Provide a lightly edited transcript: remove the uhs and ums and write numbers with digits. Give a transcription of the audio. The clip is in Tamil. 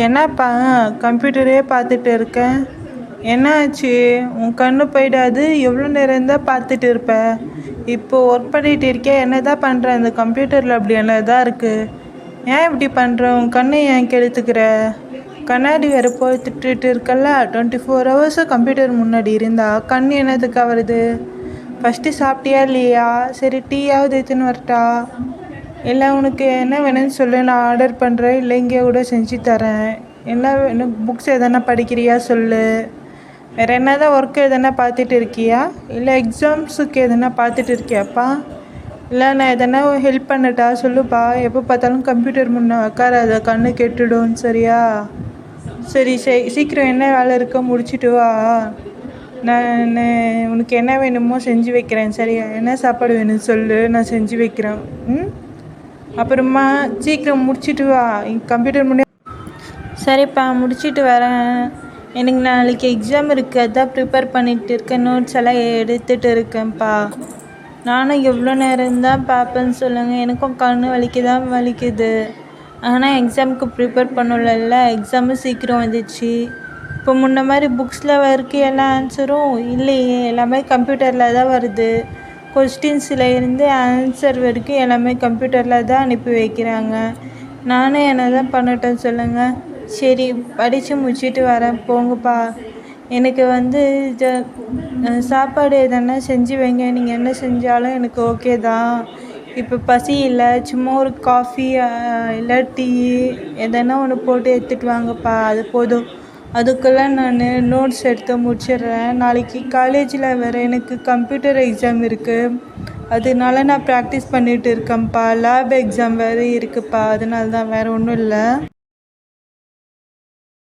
என்னப்பா கம்ப்யூட்டரே பார்த்துட்டு இருக்கேன்? என்ன ஆச்சு? உன் கண்ணு போயிடாது? எவ்வளோ நேரம் தான் பார்த்துட்டு இருப்ப? இப்போ ஒர்க் பண்ணிட்டு இருக்கே, என்ன தான் பண்ணுற? அந்த கம்ப்யூட்டரில் அப்படி என்ன தான் இருக்குது? ஏன் இப்படி பண்ணுற? உன் கண்ணை ஏன் கெடுத்துக்கிற? கண்ணாடி வேறு போட்டுட்டு இருக்கல, 24 ஹவர்ஸும் கம்ப்யூட்டர் முன்னாடி இருந்தால் கண் என்னதுக்கு வருது? ஃபஸ்ட்டு சாப்பிட்டியா இல்லையா? சரி, டீயாவது எடுத்துன்னு வரட்டா? இல்லை உனக்கு என்ன வேணும்னு சொல்லு, நான் ஆர்டர் பண்ணுறேன். இல்லை இங்கே கூட செஞ்சு தரேன். என்ன வேணும்? புக்ஸ் எதனா படிக்கிறியா சொல்லு. வேறு என்ன தான் ஒர்க்கு எதனா பார்த்துட்டு இருக்கியா? இல்லை எக்ஸாம்ஸுக்கு எதனா பார்த்துட்டு இருக்கியாப்பா? இல்லை நான் எதனா ஹெல்ப் பண்ணட்டா? சொல்லுப்பா. எப்போ பார்த்தாலும் கம்ப்யூட்டர் முன்னே உக்காராத, கண்ணு கெட்டுடும். சரியா? சரி சீக்கிரம் என்ன வேலை இருக்கோ முடிச்சுட்டு வா. நான் உனக்கு என்ன வேணுமோ செஞ்சு வைக்கிறேன். சரியா? என்ன சாப்பாடு வேணும்னு சொல்லு, நான் செஞ்சு வைக்கிறேன். அப்புறமா சீக்கிரம் முடிச்சுட்டு வா, கம்ப்யூட்டர் முன்னே. சரிப்பா, முடிச்சுட்டு வரேன். எனக்கு நாளைக்கு எக்ஸாம் இருக்குது, அதான் ப்ரிப்பேர் பண்ணிகிட்டு இருக்கேன். நோட்ஸ் எல்லாம் எடுத்துகிட்டு இருக்கேன்ப்பா. நானும் எவ்வளோ நேரம்தான் பார்ப்பேன்னு சொல்லுங்கள். எனக்கும் கண் வலிக்குது. ஆனால் எக்ஸாமுக்கு ப்ரிப்பேர் பண்ணல. எக்ஸாமும் சீக்கிரம் வந்துச்சு. இப்போ முன்ன மாதிரி புக்ஸில் வரைக்கும் எல்லா ஆன்சரும் இல்லையே, எல்லாமே கம்ப்யூட்டரில் தான் வருது. கொஸ்டின்ஸில் இருந்து ஆன்சர் வரைக்கும் எல்லாமே கம்ப்யூட்டரில் தான் அனுப்பி வைக்கிறாங்க. நானும் என்ன தான் பண்ணட்டும் சொல்லுங்கள். சரி, படித்து முடிச்சுட்டு வரேன், போங்கப்பா. எனக்கு சாப்பாடு எதனா செஞ்சு வைங்க. நீங்கள் என்ன செஞ்சாலும் எனக்கு ஓகே தான். இப்போ பசி இல்லை, சும்மா ஒரு காஃபி இல்லை டீ எதனா ஒன்று போட்டு எடுத்துகிட்டு வாங்கப்பா, அது போதும். அதுக்குள்ளே நான் நோட்ஸ் எடுத்து முடிச்சிடுறேன். நாளைக்கு காலேஜில் வேறு எனக்கு கம்ப்யூட்டர் எக்ஸாம் இருக்குது. அதனால நான் ப்ராக்டிஸ் பண்ணிகிட்டு இருக்கேன்ப்பா. லேப் எக்ஸாம் வேறு இருக்குதுப்பா, அதனால தான், வேறு ஒன்றும் இல்லை.